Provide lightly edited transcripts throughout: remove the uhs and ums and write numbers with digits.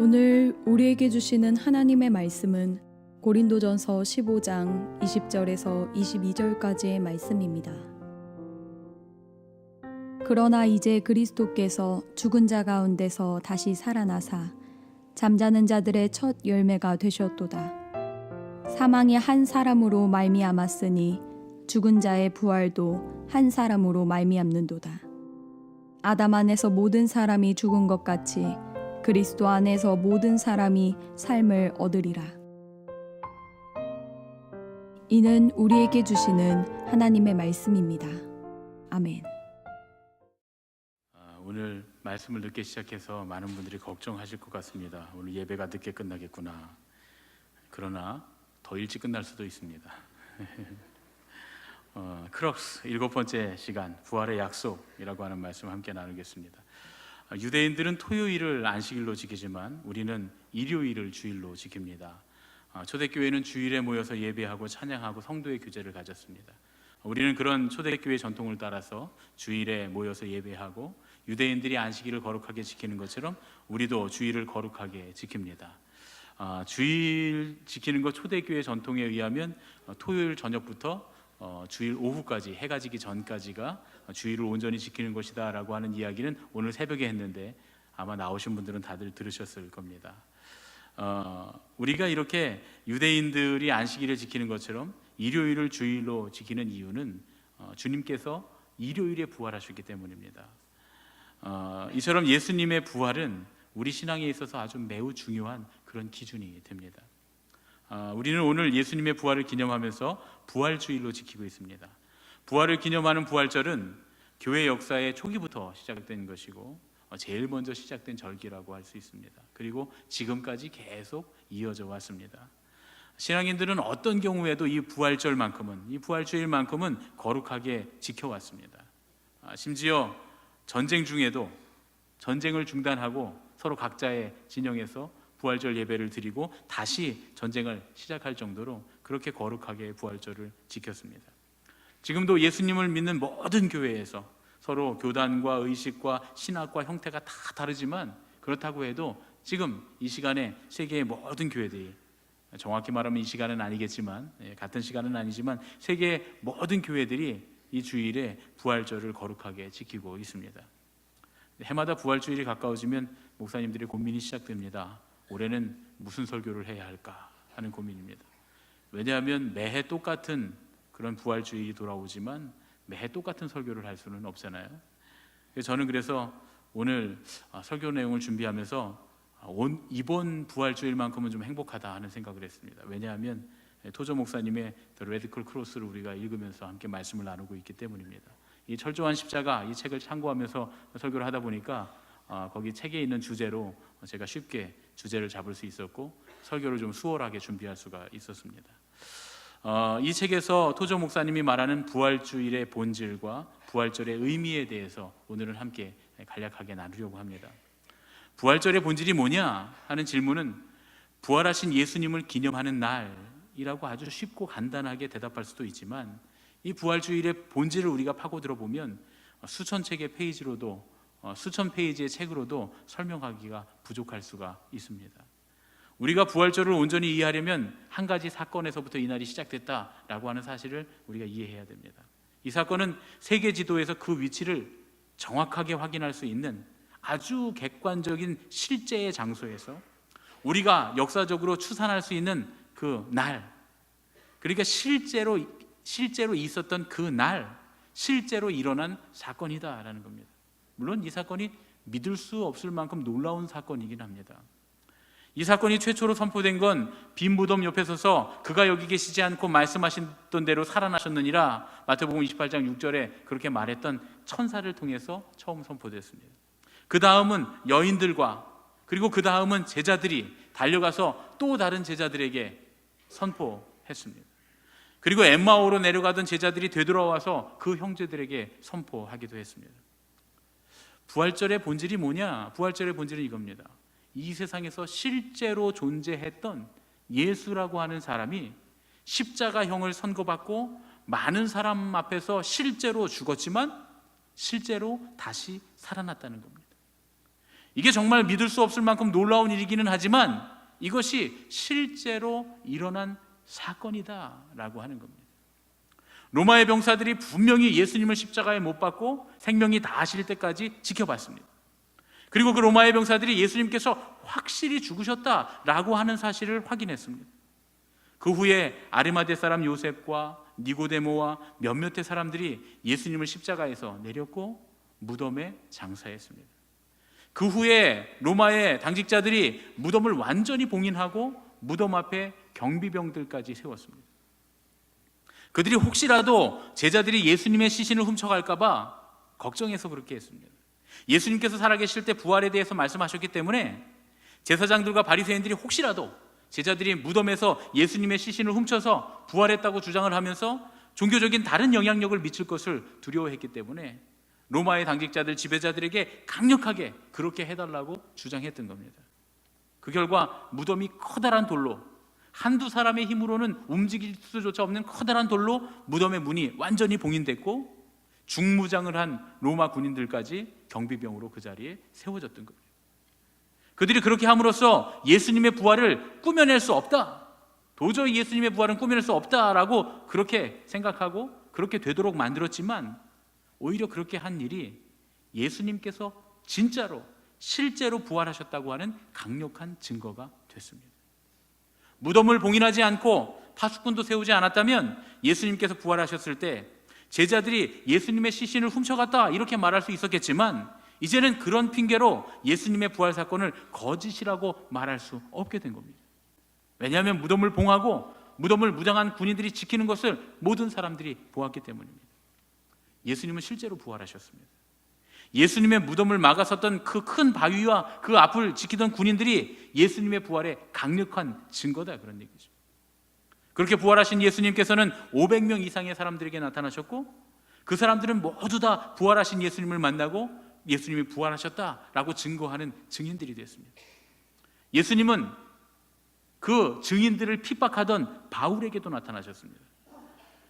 오늘 우리에게 주시는 하나님의 말씀은 고린도전서 15장 20절에서 22절까지의 말씀입니다. 그러나 이제 그리스도께서 죽은 자 가운데서 다시 살아나사 잠자는 자들의 첫 열매가 되셨도다. 사망이 한 사람으로 말미암았으니 죽은 자의 부활도 한 사람으로 말미암는도다. 아담 안에서 모든 사람이 죽은 것 같이 그리스도 안에서 모든 사람이 삶을 얻으리라. 이는 우리에게 주시는 하나님의 말씀입니다. 아멘. 오늘 말씀을 늦게 시작해서 많은 분들이 걱정하실 것 같습니다. 오늘 예배가 늦게 끝나겠구나. 그러나 더 일찍 끝날 수도 있습니다. 크럭스 7번째 시간 부활의 약속이라고 하는 말씀을 함께 나누겠습니다. 유대인들은 토요일을 안식일로 지키지만 우리는 일요일을 주일로 지킵니다. 초대교회는 주일에 모여서 예배하고 찬양하고 성도의 규제를 가졌습니다. 우리는 그런 초대교회 전통을 따라서 주일에 모여서 예배하고 유대인들이 안식일을 거룩하게 지키는 것처럼 우리도 주일을 거룩하게 지킵니다. 주일 지키는 것 초대교회 전통에 의하면 토요일 저녁부터 주일 오후까지 해가 지기 전까지가 주일을 온전히 지키는 것이다 라고 하는 이야기는 오늘 새벽에 했는데 아마 나오신 분들은 다들 들으셨을 겁니다. 우리가 이렇게 유대인들이 안식일을 지키는 것처럼 일요일을 주일로 지키는 이유는 주님께서 일요일에 부활하셨기 때문입니다. 이처럼 예수님의 부활은 우리 신앙에 있어서 아주 매우 중요한 그런 기준이 됩니다. 우리는 오늘 예수님의 부활을 기념하면서 부활주일로 지키고 있습니다. 부활을 기념하는 부활절은 교회 역사의 초기부터 시작된 것이고 제일 먼저 시작된 절기라고 할 수 있습니다. 그리고 지금까지 계속 이어져 왔습니다. 신앙인들은 어떤 경우에도 이 부활절만큼은, 이 부활주일만큼은 거룩하게 지켜왔습니다. 심지어 전쟁 중에도 전쟁을 중단하고 서로 각자의 진영에서 부활절 예배를 드리고 다시 전쟁을 시작할 정도로 그렇게 거룩하게 부활절을 지켰습니다. 지금도 예수님을 믿는 모든 교회에서 서로 교단과 의식과 신학과 형태가 다 다르지만 그렇다고 해도 지금 이 시간에 세계의 모든 교회들이, 정확히 말하면 이 시간은 아니겠지만 같은 시간은 아니지만 세계의 모든 교회들이 이 주일에 부활절을 거룩하게 지키고 있습니다. 해마다 부활주일이 가까워지면 목사님들의 고민이 시작됩니다. 올해는 무슨 설교를 해야 할까 하는 고민입니다. 왜냐하면 매해 똑같은 그런 부활주일이 돌아오지만 매해 똑같은 설교를 할 수는 없잖아요. 저는 그래서 오늘 설교 내용을 준비하면서 이번 부활주일만큼은 좀 행복하다 하는 생각을 했습니다. 왜냐하면 토조 목사님의 The Radical Cross를 우리가 읽으면서 함께 말씀을 나누고 있기 때문입니다. 이 철저한 십자가, 이 책을 참고하면서 설교를 하다 보니까 거기 책에 있는 주제로 제가 쉽게 주제를 잡을 수 있었고 설교를 좀 수월하게 준비할 수가 있었습니다. 이 책에서 토조 목사님이 말하는 부활주일의 본질과 부활절의 의미에 대해서 오늘은 함께 간략하게 나누려고 합니다. 부활절의 본질이 뭐냐 하는 질문은 부활하신 예수님을 기념하는 날이라고 아주 쉽고 간단하게 대답할 수도 있지만 이 부활주일의 본질을 우리가 파고들어 보면 수천 책의 페이지로도 수천 페이지의 책으로도 설명하기가 부족할 수가 있습니다. 우리가 부활절을 온전히 이해하려면 한 가지 사건에서부터 이 날이 시작됐다라고 하는 사실을 우리가 이해해야 됩니다. 이 사건은 세계 지도에서 그 위치를 정확하게 확인할 수 있는 아주 객관적인 실제의 장소에서 우리가 역사적으로 추산할 수 있는 그 날, 그러니까 실제로 있었던 그 날, 실제로 일어난 사건이다라는 겁니다. 물론 이 사건이 믿을 수 없을 만큼 놀라운 사건이긴 합니다. 이 사건이 최초로 선포된 건 빈 무덤 옆에 서서 그가 여기 계시지 않고 말씀하셨던 대로 살아나셨느니라 마태복음 28장 6절에 그렇게 말했던 천사를 통해서 처음 선포됐습니다. 그 다음은 여인들과 그리고 그 다음은 제자들이 달려가서 또 다른 제자들에게 선포했습니다. 그리고 엠마오로 내려가던 제자들이 되돌아와서 그 형제들에게 선포하기도 했습니다. 부활절의 본질이 뭐냐? 부활절의 본질은 이겁니다. 이 세상에서 실제로 존재했던 예수라고 하는 사람이 십자가형을 선고받고 많은 사람 앞에서 실제로 죽었지만 실제로 다시 살아났다는 겁니다. 이게 정말 믿을 수 없을 만큼 놀라운 일이기는 하지만 이것이 실제로 일어난 사건이다라고 하는 겁니다. 로마의 병사들이 분명히 예수님을 십자가에 못 박고 생명이 다하실 때까지 지켜봤습니다. 그리고 그 로마의 병사들이 예수님께서 확실히 죽으셨다라고 하는 사실을 확인했습니다. 그 후에 아리마대 사람 요셉과 니고데모와 몇몇의 사람들이 예수님을 십자가에서 내렸고 무덤에 장사했습니다. 그 후에 로마의 당직자들이 무덤을 완전히 봉인하고 무덤 앞에 경비병들까지 세웠습니다. 그들이 혹시라도 제자들이 예수님의 시신을 훔쳐갈까 봐 걱정해서 그렇게 했습니다. 예수님께서 살아계실 때 부활에 대해서 말씀하셨기 때문에 제사장들과 바리새인들이 혹시라도 제자들이 무덤에서 예수님의 시신을 훔쳐서 부활했다고 주장을 하면서 종교적인 다른 영향력을 미칠 것을 두려워했기 때문에 로마의 당직자들, 지배자들에게 강력하게 그렇게 해달라고 주장했던 겁니다. 그 결과 무덤이 커다란 돌로, 한두 사람의 힘으로는 움직일 수조차 없는 커다란 돌로 무덤의 문이 완전히 봉인됐고 중무장을 한 로마 군인들까지 경비병으로 그 자리에 세워졌던 겁니다. 그들이 그렇게 함으로써 예수님의 부활을 꾸며낼 수 없다, 도저히 예수님의 부활은 꾸며낼 수 없다라고 그렇게 생각하고 그렇게 되도록 만들었지만 오히려 그렇게 한 일이 예수님께서 진짜로 실제로 부활하셨다고 하는 강력한 증거가 됐습니다. 무덤을 봉인하지 않고 파수꾼도 세우지 않았다면 예수님께서 부활하셨을 때 제자들이 예수님의 시신을 훔쳐갔다 이렇게 말할 수 있었겠지만 이제는 그런 핑계로 예수님의 부활 사건을 거짓이라고 말할 수 없게 된 겁니다. 왜냐하면 무덤을 봉하고 무덤을 무장한 군인들이 지키는 것을 모든 사람들이 보았기 때문입니다. 예수님은 실제로 부활하셨습니다. 예수님의 무덤을 막아섰던 그 큰 바위와 그 앞을 지키던 군인들이 예수님의 부활의 강력한 증거다, 그런 얘기죠. 그렇게 부활하신 예수님께서는 500명 이상의 사람들에게 나타나셨고 그 사람들은 모두 다 부활하신 예수님을 만나고 예수님이 부활하셨다라고 증거하는 증인들이 됐습니다. 예수님은 그 증인들을 핍박하던 바울에게도 나타나셨습니다.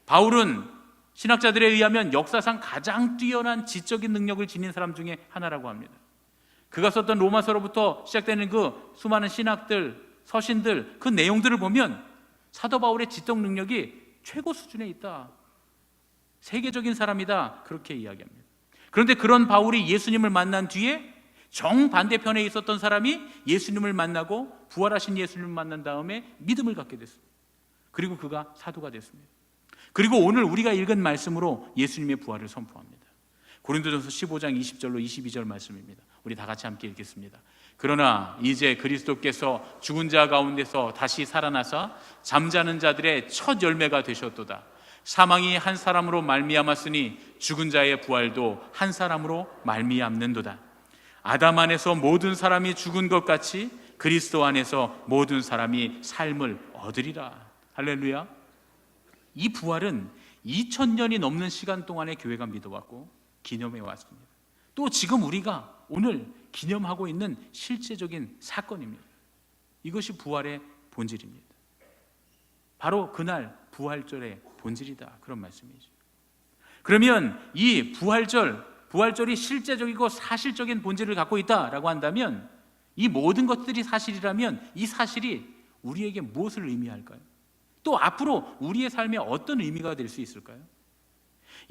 바울은 신학자들에 의하면 역사상 가장 뛰어난 지적인 능력을 지닌 사람 중에 하나라고 합니다. 그가 썼던 로마서로부터 시작되는 그 수많은 신학들, 서신들, 그 내용들을 보면 사도 바울의 지적 능력이 최고 수준에 있다, 세계적인 사람이다, 그렇게 이야기합니다. 그런데 그런 바울이 예수님을 만난 뒤에 정반대편에 있었던 사람이 예수님을 만나고 부활하신 예수님을 만난 다음에 믿음을 갖게 됐습니다. 그리고 그가 사도가 됐습니다. 그리고 오늘 우리가 읽은 말씀으로 예수님의 부활을 선포합니다. 고린도전서 15장 20절로 22절 말씀입니다. 우리 다 같이 함께 읽겠습니다. 그러나 이제 그리스도께서 죽은 자 가운데서 다시 살아나사 잠자는 자들의 첫 열매가 되셨도다. 사망이 한 사람으로 말미암았으니 죽은 자의 부활도 한 사람으로 말미암는도다. 아담 안에서 모든 사람이 죽은 것 같이 그리스도 안에서 모든 사람이 삶을 얻으리라. 할렐루야. 이 부활은 2000년이 넘는 시간 동안에 교회가 믿어왔고 기념해 왔습니다. 또 지금 우리가 오늘 기념하고 있는 실제적인 사건입니다. 이것이 부활의 본질입니다. 바로 그날 부활절의 본질이다, 그런 말씀이죠. 그러면 이 부활절이 실제적이고 사실적인 본질을 갖고 있다라고 한다면 이 모든 것들이 사실이라면 이 사실이 우리에게 무엇을 의미할까요? 또 앞으로 우리의 삶에 어떤 의미가 될 수 있을까요?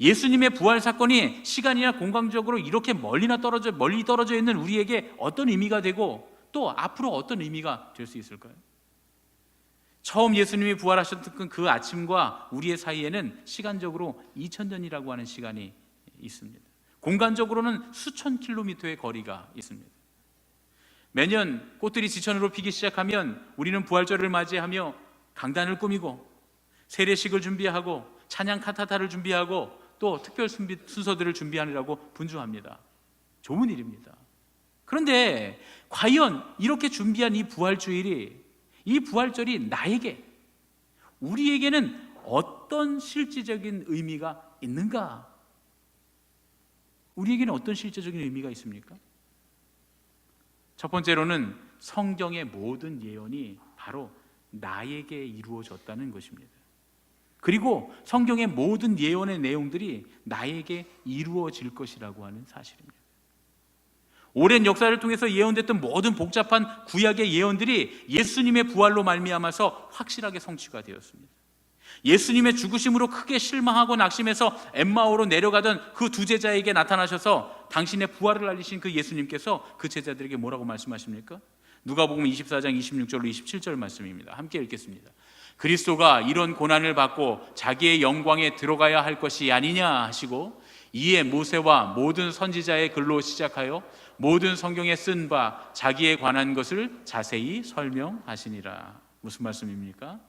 예수님의 부활 사건이 시간이나 공간적으로 이렇게 멀리 떨어져 있는 우리에게 어떤 의미가 되고 또 앞으로 어떤 의미가 될 수 있을까요? 처음 예수님이 부활하셨던 그 아침과 우리의 사이에는 시간적으로 2000년이라고 하는 시간이 있습니다. 공간적으로는 수천 킬로미터의 거리가 있습니다. 매년 꽃들이 지천으로 피기 시작하면 우리는 부활절을 맞이하며 강단을 꾸미고 세례식을 준비하고 찬양 칸타타를 준비하고 또 특별 순서들을 준비하느라고 분주합니다. 좋은 일입니다. 그런데 과연 이렇게 준비한 이 부활절이 나에게, 우리에게는 어떤 실질적인 의미가 있는가? 우리에게는 어떤 실제적인 의미가 있습니까? 첫 번째로는 성경의 모든 예언이 바로 나에게 이루어졌다는 것입니다. 그리고 성경의 모든 예언의 내용들이 나에게 이루어질 것이라고 하는 사실입니다. 오랜 역사를 통해서 예언됐던 모든 복잡한 구약의 예언들이 예수님의 부활로 말미암아서 확실하게 성취가 되었습니다. 예수님의 죽으심으로 크게 실망하고 낙심해서 엠마오로 내려가던 그 두 제자에게 나타나셔서 당신의 부활을 알리신 그 예수님께서 그 제자들에게 뭐라고 말씀하십니까? 누가복음 24장 26절로 27절 말씀입니다. 함께 읽겠습니다. 그리스도가 이런 고난을 받고 자기의 영광에 들어가야 할 것이 아니냐 하시고, 이에 모세와 모든 선지자의 글로 시작하여 모든 성경에 쓴 바 자기에 관한 것을 자세히 설명하시니라. 무슨 말씀입니까?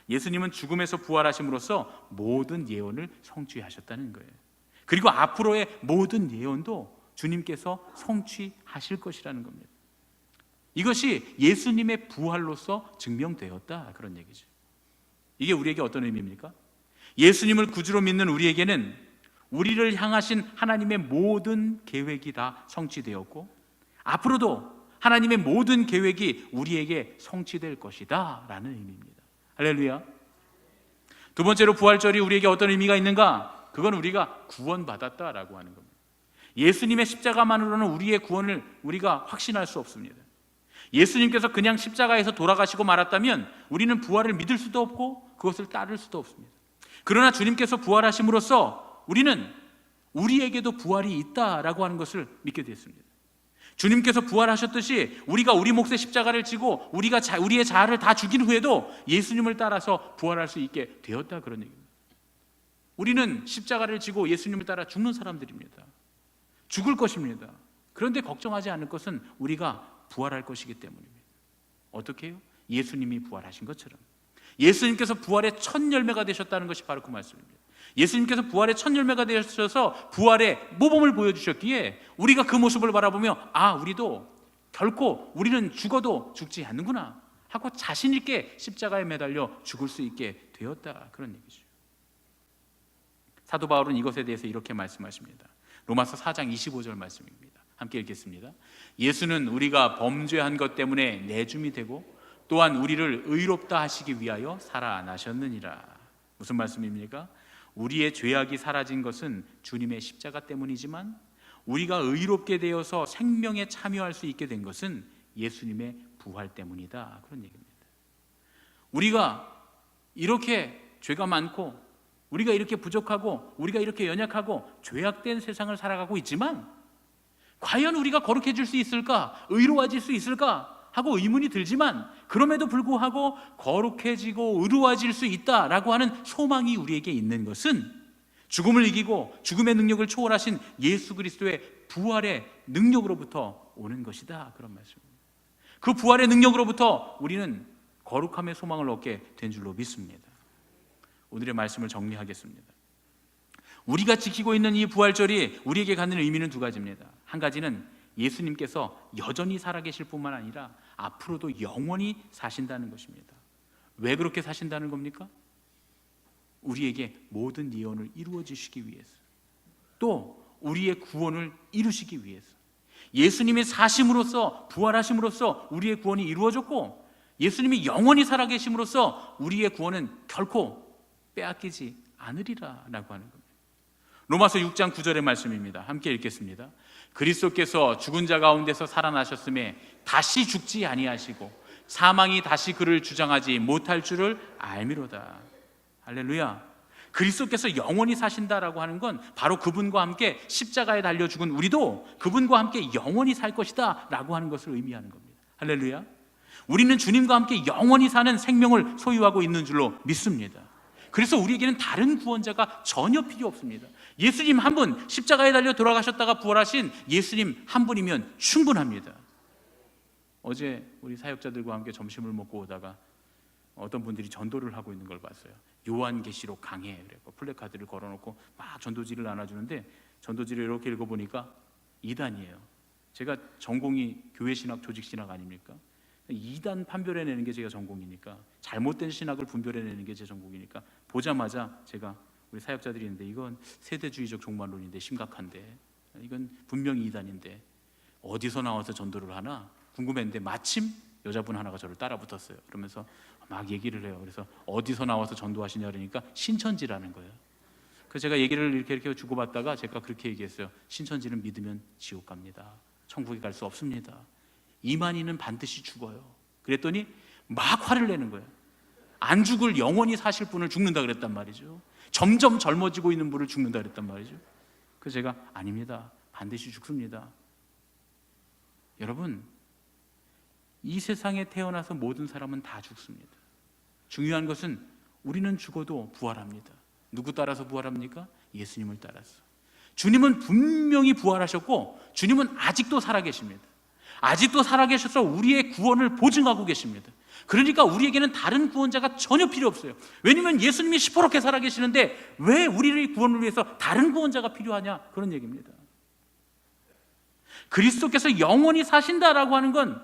예수님은 죽음에서 부활하심으로써 모든 예언을 성취하셨다는 거예요. 그리고 앞으로의 모든 예언도 주님께서 성취하실 것이라는 겁니다. 이것이 예수님의 부활로서 증명되었다, 그런 얘기죠. 이게 우리에게 어떤 의미입니까? 예수님을 구주로 믿는 우리에게는 우리를 향하신 하나님의 모든 계획이 다 성취되었고, 앞으로도 하나님의 모든 계획이 우리에게 성취될 것이다 라는 의미입니다. 할렐루야. 두 번째로 부활절이 우리에게 어떤 의미가 있는가? 그건 우리가 구원받았다라고 하는 겁니다. 예수님의 십자가만으로는 우리의 구원을 우리가 확신할 수 없습니다. 예수님께서 그냥 십자가에서 돌아가시고 말았다면 우리는 부활을 믿을 수도 없고 그것을 따를 수도 없습니다. 그러나 주님께서 부활하심으로써 우리는 우리에게도 부활이 있다라고 하는 것을 믿게 됐습니다. 주님께서 부활하셨듯이 우리가 우리 몫의 십자가를 지고 우리가 우리의 자아를 다 죽인 후에도 예수님을 따라서 부활할 수 있게 되었다, 그런 얘기입니다. 우리는 십자가를 지고 예수님을 따라 죽는 사람들입니다. 죽을 것입니다. 그런데 걱정하지 않을 것은 우리가 부활할 것이기 때문입니다. 어떻게 해요? 예수님이 부활하신 것처럼. 예수님께서 부활의 첫 열매가 되셨다는 것이 바로 그 말씀입니다. 예수님께서 부활의 첫 열매가 되셔서 부활의 모범을 보여주셨기에 우리가 그 모습을 바라보며 우리도 결코 우리는 죽어도 죽지 않는구나 하고 자신 있게 십자가에 매달려 죽을 수 있게 되었다, 그런 얘기죠. 사도 바울은 이것에 대해서 이렇게 말씀하십니다. 로마서 4장 25절 말씀입니다. 함께 읽겠습니다. 예수는 우리가 범죄한 것 때문에 내줌이 되고 또한 우리를 의롭다 하시기 위하여 살아나셨느니라. 무슨 말씀입니까? 우리의 죄악이 사라진 것은 주님의 십자가 때문이지만 우리가 의롭게 되어서 생명에 참여할 수 있게 된 것은 예수님의 부활 때문이다, 그런 얘기입니다. 우리가 이렇게 죄가 많고 우리가 이렇게 부족하고 우리가 이렇게 연약하고 죄악된 세상을 살아가고 있지만 과연 우리가 거룩해질 수 있을까? 의로워질 수 있을까? 하고 의문이 들지만 그럼에도 불구하고 거룩해지고 의로워질 수 있다라고 하는 소망이 우리에게 있는 것은 죽음을 이기고 죽음의 능력을 초월하신 예수 그리스도의 부활의 능력으로부터 오는 것이다, 그런 말씀입니다. 그 부활의 능력으로부터 우리는 거룩함의 소망을 얻게 된 줄로 믿습니다. 오늘의 말씀을 정리하겠습니다. 우리가 지키고 있는 이 부활절이 우리에게 갖는 의미는 두 가지입니다. 한 가지는 예수님께서 여전히 살아계실 뿐만 아니라 앞으로도 영원히 사신다는 것입니다. 왜 그렇게 사신다는 겁니까? 우리에게 모든 예언을 이루어 주시기 위해서, 또 우리의 구원을 이루시기 위해서. 예수님의 사심으로써, 부활하심으로써 우리의 구원이 이루어졌고, 예수님이 영원히 살아계심으로써 우리의 구원은 결코 빼앗기지 않으리라 라고 하는 겁니다. 로마서 6장 9절의 말씀입니다. 함께 읽겠습니다. 그리스도께서 죽은 자 가운데서 살아나셨음에 다시 죽지 아니하시고 사망이 다시 그를 주장하지 못할 줄을 알미로다. 할렐루야. 그리스도께서 영원히 사신다라고 하는 건 바로 그분과 함께 십자가에 달려 죽은 우리도 그분과 함께 영원히 살 것이다 라고 하는 것을 의미하는 겁니다. 할렐루야. 우리는 주님과 함께 영원히 사는 생명을 소유하고 있는 줄로 믿습니다. 그래서 우리에게는 다른 구원자가 전혀 필요 없습니다. 예수님 한 분, 십자가에 달려 돌아가셨다가 부활하신 예수님 한 분이면 충분합니다. 어제 우리 사역자들과 함께 점심을 먹고 오다가 어떤 분들이 전도를 하고 있는 걸 봤어요. 요한계시록 강해, 그래서 플래카드를 걸어놓고 막 전도지를 나눠주는데 전도지를 이렇게 읽어보니까 2단이에요. 제가 전공이 교회신학, 조직신학 아닙니까? 2단 판별해내는 게 제가 전공이니까, 잘못된 신학을 분별해내는 게 제 전공이니까 보자마자 제가 우리 사역자들이 있는데 이건 세대주의적 종말론인데 심각한데, 이건 분명히 2단인데 어디서 나와서 전도를 하나 궁금했는데 마침 여자분 하나가 저를 따라 붙었어요. 그러면서 막 얘기를 해요. 그래서 어디서 나와서 전도하시냐 그러니까 신천지라는 거예요. 그래서 제가 얘기를 이렇게 주고받다가 제가 그렇게 얘기했어요. 신천지는 믿으면 지옥 갑니다. 천국에 갈 수 없습니다. 이만희는 반드시 죽어요. 그랬더니 막 화를 내는 거예요. 안 죽을 영원히 사실 분을 죽는다 그랬단 말이죠. 점점 젊어지고 있는 분을 죽는다 그랬단 말이죠. 그래서 제가 아닙니다. 반드시 죽습니다. 여러분, 이 세상에 태어나서 모든 사람은 다 죽습니다. 중요한 것은 우리는 죽어도 부활합니다. 누구 따라서 부활합니까? 예수님을 따라서. 주님은 분명히 부활하셨고 주님은 아직도 살아계십니다. 아직도 살아계셔서 우리의 구원을 보증하고 계십니다. 그러니까 우리에게는 다른 구원자가 전혀 필요 없어요. 왜냐하면 예수님이 시퍼렇게 살아계시는데 왜 우리의 구원을 위해서 다른 구원자가 필요하냐, 그런 얘기입니다. 그리스도께서 영원히 사신다라고 하는 건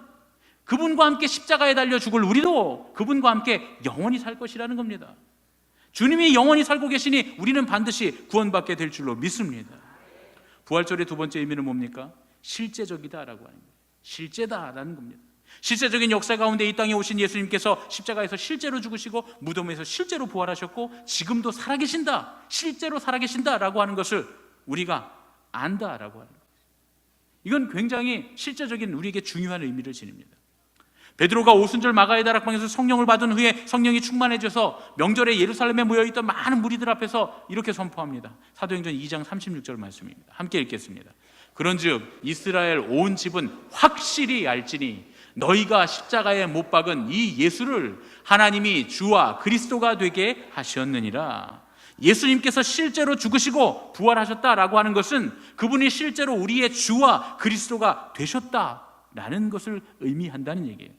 그분과 함께 십자가에 달려 죽을 우리도 그분과 함께 영원히 살 것이라는 겁니다. 주님이 영원히 살고 계시니 우리는 반드시 구원받게 될 줄로 믿습니다. 부활절의 두 번째 의미는 뭡니까? 실제적이다라고 하는 거예요. 실제다라는 겁니다. 실제적인 역사 가운데 이 땅에 오신 예수님께서 십자가에서 실제로 죽으시고 무덤에서 실제로 부활하셨고 지금도 살아계신다, 실제로 살아계신다라고 하는 것을 우리가 안다라고 하는 거예요. 이건 굉장히 실제적인 우리에게 중요한 의미를 지닙니다. 베드로가 오순절 마가의 다락방에서 성령을 받은 후에 성령이 충만해져서 명절에 예루살렘에 모여있던 많은 무리들 앞에서 이렇게 선포합니다. 사도행전 2장 36절 말씀입니다. 함께 읽겠습니다. 그런즉 이스라엘 온 집은 확실히 알지니 너희가 십자가에 못 박은 이 예수를 하나님이 주와 그리스도가 되게 하셨느니라. 예수님께서 실제로 죽으시고 부활하셨다라고 하는 것은 그분이 실제로 우리의 주와 그리스도가 되셨다라는 것을 의미한다는 얘기예요.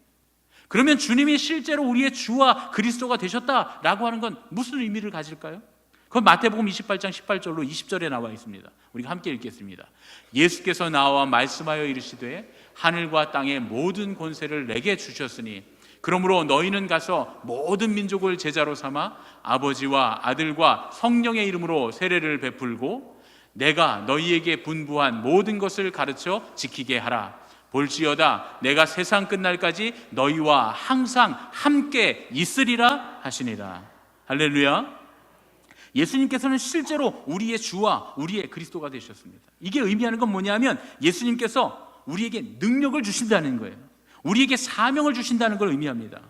그러면 주님이 실제로 우리의 주와 그리스도가 되셨다라고 하는 건 무슨 의미를 가질까요? 그건 마태복음 28장 18절로 20절에 나와 있습니다. 우리가 함께 읽겠습니다. 예수께서 나와 말씀하여 이르시되 하늘과 땅의 모든 권세를 내게 주셨으니 그러므로 너희는 가서 모든 민족을 제자로 삼아 아버지와 아들과 성령의 이름으로 세례를 베풀고 내가 너희에게 분부한 모든 것을 가르쳐 지키게 하라. 볼지어다 내가 세상 끝날까지 너희와 항상 함께 있으리라 하시니라. 할렐루야. 예수님께서는 실제로 우리의 주와 우리의 그리스도가 되셨습니다. 이게 의미하는 건 뭐냐면 예수님께서 우리에게 능력을 주신다는 거예요. 우리에게 사명을 주신다는 걸 의미합니다.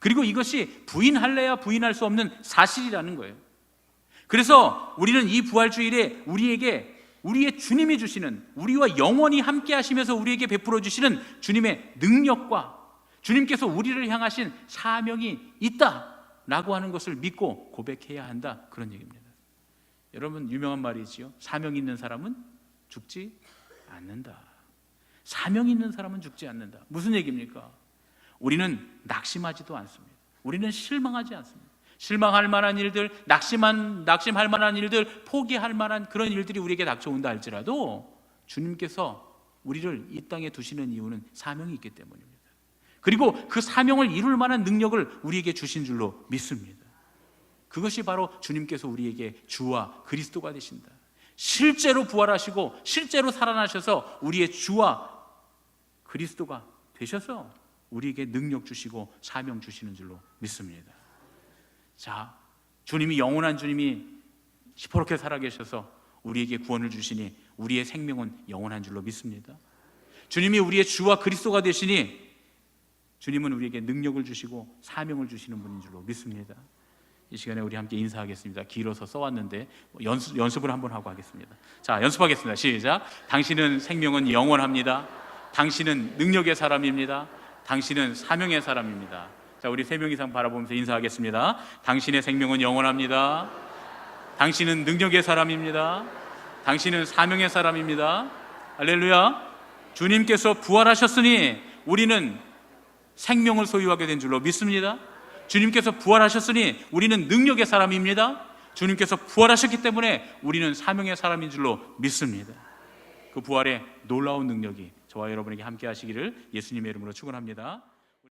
그리고 이것이 부인할래야 부인할 수 없는 사실이라는 거예요. 그래서 우리는 이 부활주일에 우리에게 우리의 주님이 주시는, 우리와 영원히 함께 하시면서 우리에게 베풀어 주시는 주님의 능력과 주님께서 우리를 향하신 사명이 있다라고 하는 것을 믿고 고백해야 한다, 그런 얘기입니다. 여러분, 유명한 말이지요. 사명 있는 사람은 죽지 않는다. 사명 있는 사람은 죽지 않는다. 무슨 얘기입니까? 우리는 낙심하지도 않습니다. 우리는 실망하지 않습니다. 실망할 만한 일들, 낙심할 만한 일들, 포기할 만한 그런 일들이 우리에게 닥쳐온다 할지라도 주님께서 우리를 이 땅에 두시는 이유는 사명이 있기 때문입니다. 그리고 그 사명을 이룰 만한 능력을 우리에게 주신 줄로 믿습니다. 그것이 바로 주님께서 우리에게 주와 그리스도가 되신다. 실제로 부활하시고 실제로 살아나셔서 우리의 주와 그리스도가 되셔서 우리에게 능력 주시고 사명 주시는 줄로 믿습니다. 자, 주님이 영원한 주님이 시퍼렇게 살아계셔서 우리에게 구원을 주시니 우리의 생명은 영원한 줄로 믿습니다. 주님이 우리의 주와 그리스도가 되시니 주님은 우리에게 능력을 주시고 사명을 주시는 분인 줄로 믿습니다. 이 시간에 우리 함께 인사하겠습니다. 길어서 써왔는데 연습을 한번 하고 하겠습니다. 자, 연습하겠습니다. 시작. 당신은 생명은 영원합니다. 당신은 능력의 사람입니다. 당신은 사명의 사람입니다. 자, 우리 3명 이상 바라보면서 인사하겠습니다. 당신의 생명은 영원합니다. 당신은 능력의 사람입니다. 당신은 사명의 사람입니다. 할렐루야. 주님께서 부활하셨으니 우리는 생명을 소유하게 된 줄로 믿습니다. 주님께서 부활하셨으니 우리는 능력의 사람입니다. 주님께서 부활하셨기 때문에 우리는 사명의 사람인 줄로 믿습니다. 그 부활의 놀라운 능력이 저와 여러분에게 함께 하시기를 예수님의 이름으로 축원합니다.